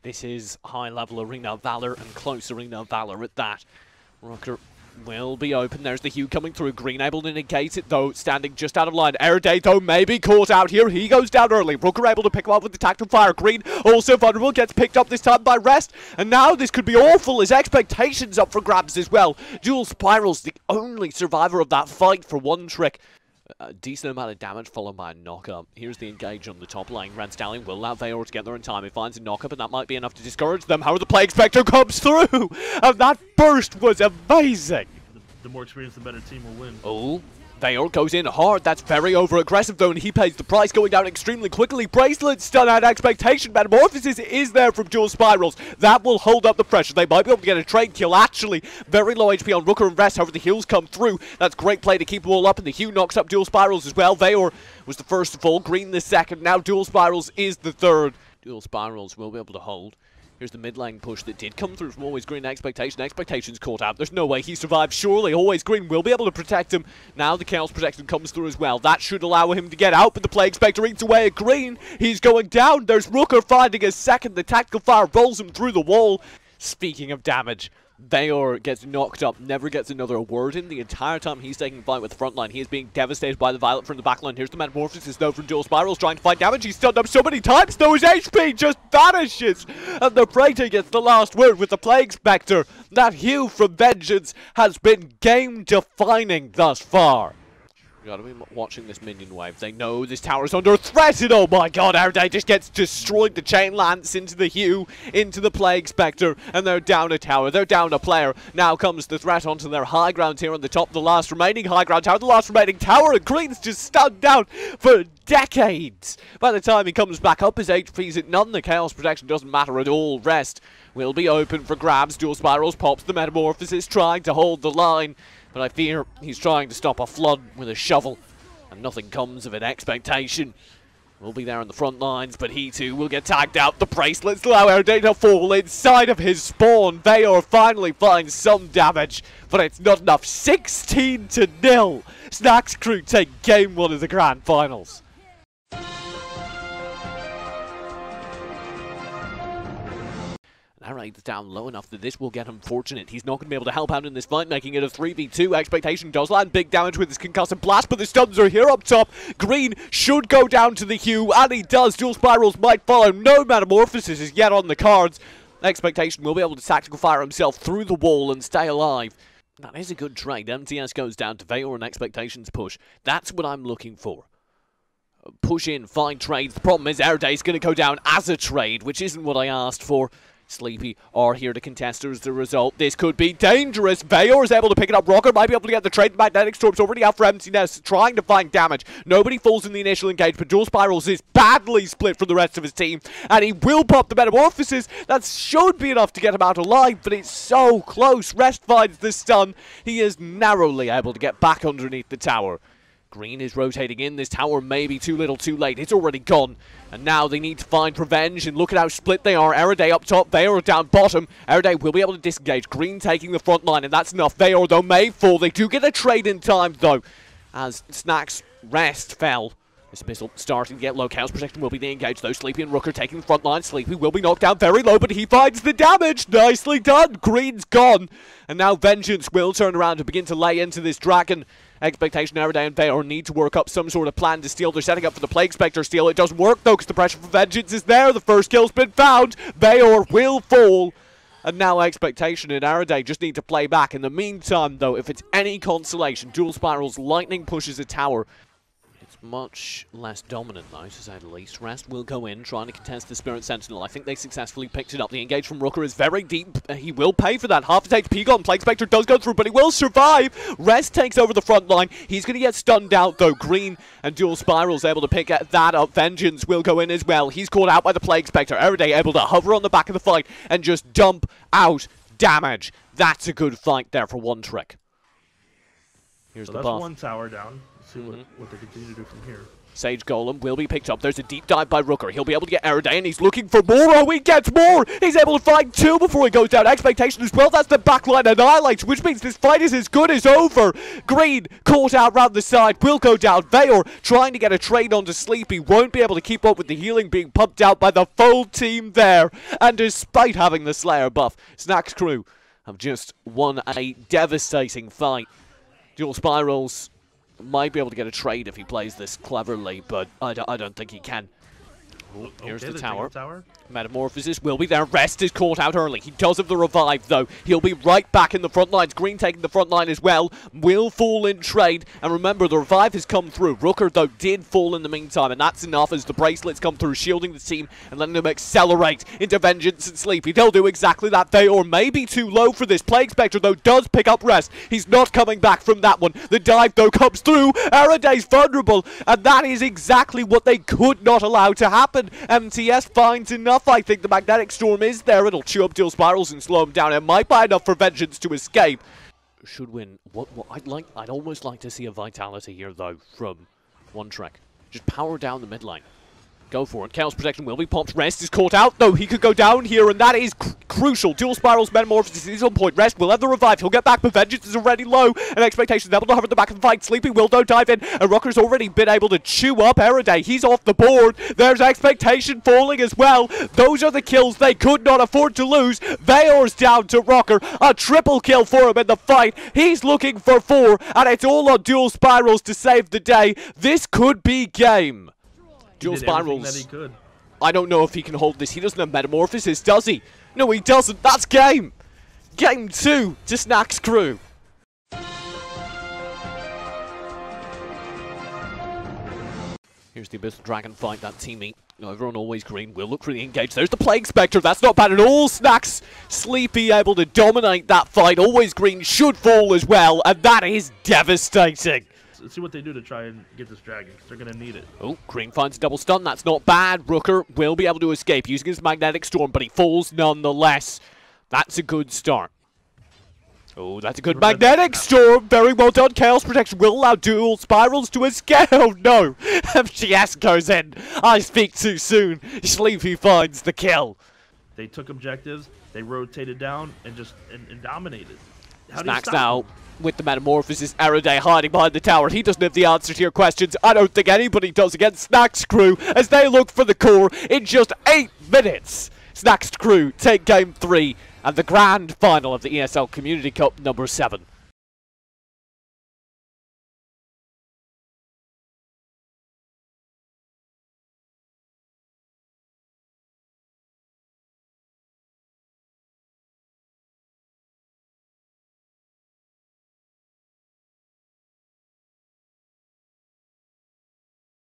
This is high-level Arena of Valor and close Arena of Valor at that. Rooker will be open. There's the Hue coming through. Green able to negate it, though, standing just out of line. Airday, though, maybe caught out here. He goes down early. Rooker able to pick him up with the tactical fire. Green, also vulnerable, gets picked up this time by Rest. And now this could be awful. His expectations up for grabs as well. Dual Spirals, the only survivor of that fight for one trick. A decent amount of damage followed by a knock-up. Here's the engage on the top lane. Red Stallion will allow Valor to get there in time. He finds a knock-up, and that might be enough to discourage them. However, the Plague Spectre comes through! And that burst was amazing! The more experienced, the better team will win. Oh, Valor goes in hard. That's very over-aggressive, though, and he pays the price, going down extremely quickly. Bracelet stun out expectation. Metamorphosis is there from Dual Spirals. That will hold up the pressure. They might be able to get a trade kill, actually. Very low HP on Rooker and Rest. However, the heals come through. That's great play to keep them all up, and the Hue knocks up Dual Spirals as well. Valor was the first to fall. Green the second. Now Dual Spirals is the third. Dual Spirals will be able to hold. Here's the mid lane push that did come through from Always Green. Expectation's caught out. There's no way he survives. Surely Always Green will be able to protect him. Now the Chaos Protection comes through as well. That should allow him to get out, but the Plague Spectre eats away at Green. He's going down. There's Rooker finding a second. The tactical fire rolls him through the wall. Speaking of damage, Valor gets knocked up, never gets another word in the entire time he's taking fight with the front line. He is being devastated by the Violet from the back line. Here's the Metamorphosis, though, from Dual Spirals, trying to find damage. He's stunned up so many times, though his HP just vanishes. And the Praetor gets the last word with the Plague Spectre. That Hue from Vengeance has been game-defining thus far. Gotta be watching this minion wave. They know this tower is under threat, and oh my god, Airday just gets destroyed. The chain lance into the Hue, into the Plague Spectre, and they're down a tower. They're down a player. Now comes the threat onto their high ground here on the top of the last remaining high ground tower. The last remaining tower, and Green's just stunned down for decades. By the time he comes back up, his HP's at none. The Chaos Protection doesn't matter at all. Rest will be open for grabs. Dual Spirals pops the Metamorphosis, trying to hold the line. But I fear he's trying to stop a flood with a shovel, and nothing comes of it. Expectation will be there on the front lines, but he too will get tagged out. The bracelets allow Airday to fall inside of his spawn. Valor finally finds some damage, but it's not enough. 16-0. Snaxkrew take game 1 of the Grand Finals. Alright, down low enough that this will get him fortunate. He's not going to be able to help out in this fight, making it a 3v2. Expectation does land big damage with his concussive blast, but the stuns are here up top. Green should go down to the Hue, and he does. Dual Spirals might follow. No Metamorphosis is yet on the cards. Expectation will be able to tactical fire himself through the wall and stay alive. That is a good trade. MTS goes down to Valor and Expectation's push. That's what I'm looking for. Push in, find trades. The problem is Airday's going to go down as a trade, which isn't what I asked for. Sleepy are here to contest as the result. This could be dangerous. Valor is able to pick it up. Rocker might be able to get the trade. Magnetic Storm's already out for emptiness, trying to find damage. Nobody falls in the initial engage, but Dual Spirals is badly split from the rest of his team, and he will pop the Metamorphosis. That should be enough to get him out alive, but it's so close. Rest finds the stun. He is narrowly able to get back underneath the tower. Green is rotating in. This tower may be too little too late. It's already gone. And now they need to find revenge. And look at how split they are. Airday up top. Valor down bottom. Airday will be able to disengage. Green taking the front line. And that's enough. Valor, though, may fall. They do get a trade in time, though. As Snax Rest fell. This missile starting to get low. Chaos Protection will be the engage, though. Sleepy and Rooker taking the front line. Sleepy will be knocked down very low, but he finds the damage. Nicely done. Green's gone. And now Vengeance will turn around to begin to lay into this dragon. Expectation, Airday and Valor need to work up some sort of plan to steal. They're setting up for the Plague Spectre steal. It doesn't work, though, because the pressure from Vengeance is there. The first kill's been found. Valor will fall. And now Expectation and Airday just need to play back. In the meantime, though, if it's any consolation, Dual Spirals lightning pushes a tower. It's much less dominant, though, to say the least. Rest will go in, trying to contest the Spirit Sentinel. I think they successfully picked it up. The engage from Rooker is very deep. He will pay for that. Half a HP gone. Plague Spectre does go through, but he will survive. Rest takes over the front line. He's going to get stunned out, though. Green and Dual Spirals able to pick that up. Vengeance will go in as well. He's caught out by the Plague Spectre. Airday able to hover on the back of the fight and just dump out damage. That's a good fight there for one trick. Here's so the that's buff. one tower down. See what they continue to do from here. Sage Golem will be picked up. There's a deep dive by Rooker. He'll be able to get Erday, and he's looking for more. Oh, he gets more! He's able to find 2 before he goes down. Expectation as well. That's the backline annihilates, which means this fight is as good as over. Green caught out round the side. Will go down. Valor trying to get a trade onto Sleepy. Won't be able to keep up with the healing being pumped out by the full team there. And despite having the Slayer buff, Snaxkrew have just won a devastating fight. Dual Spirals might be able to get a trade if he plays this cleverly, but I don't think he can. Ooh, here's the tower. Metamorphosis will be there. Rest is caught out early. He does have the revive, though. He'll be right back in the front lines. Green taking the front line as well. Will fall in trade. And remember, the revive has come through. Rooker, though, did fall in the meantime, and that's enough as the bracelets come through, shielding the team and letting them accelerate into Vengeance and Sleepy. They'll do exactly that. They are maybe too low for this. Plague Spectre, though, does pick up Rest. He's not coming back from that one. The dive, though, comes through. Eraday's vulnerable, and that is exactly what they could not allow to happen. MTS finds enough. I think the Magnetic Storm is there. It'll chew up Dual Spirals and slow him down. It might buy enough for Vengeance to escape. Should win. What I'd almost like to see a Vitality here, though, from One Trek. Just power down the mid lane. Go for it. Chaos Protection will be popped. Rest is caught out, though. He could go down here, and that is crucial. Dual Spirals, Metamorphosis is on point. Rest will have the revive. He'll get back, but Vengeance is already low. And Expectations able to hover at the back of the fight. Sleepy will, though, dive in. And Rocker's already been able to chew up Eraday. He's off the board. There's Expectation falling as well. Those are the kills they could not afford to lose. Valor's down to Rocker. A triple kill for him in the fight. He's looking for 4, and it's all on Dual Spirals to save the day. This could be game. Dual Spirals. That he could. I don't know if he can hold this. He doesn't have Metamorphosis, does he? No, he doesn't. That's game. Game 2 to Snaxkrew. Here's the Abyssal Dragon fight, that teammate. No, everyone always green. We'll look for the engage. There's the Plague Spectre. That's not bad at all. Snax Sleepy able to dominate that fight. Always green should fall as well, and that is devastating. Let's see what they do to try and get this dragon, because they're going to need it. Oh, Green finds a double stun. That's not bad. Rooker will be able to escape using his Magnetic Storm, but he falls nonetheless. That's a good start. Oh, that's a good Magnetic Storm. Very well done. Chaos Protection will allow Dual Spirals to escape. Oh, no. MGS goes in. I speak too soon. Sleepy finds the kill. They took objectives, they rotated down, and just dominated. How do you Snax stop out them? with the Metamorphosis. Eraday hiding behind the tower. He doesn't have the answer to your questions. I don't think anybody does against Snaxkrew as they look for the core in just 8 minutes. Snaxkrew take game 3 and the grand final of the ESL Community Cup number 7.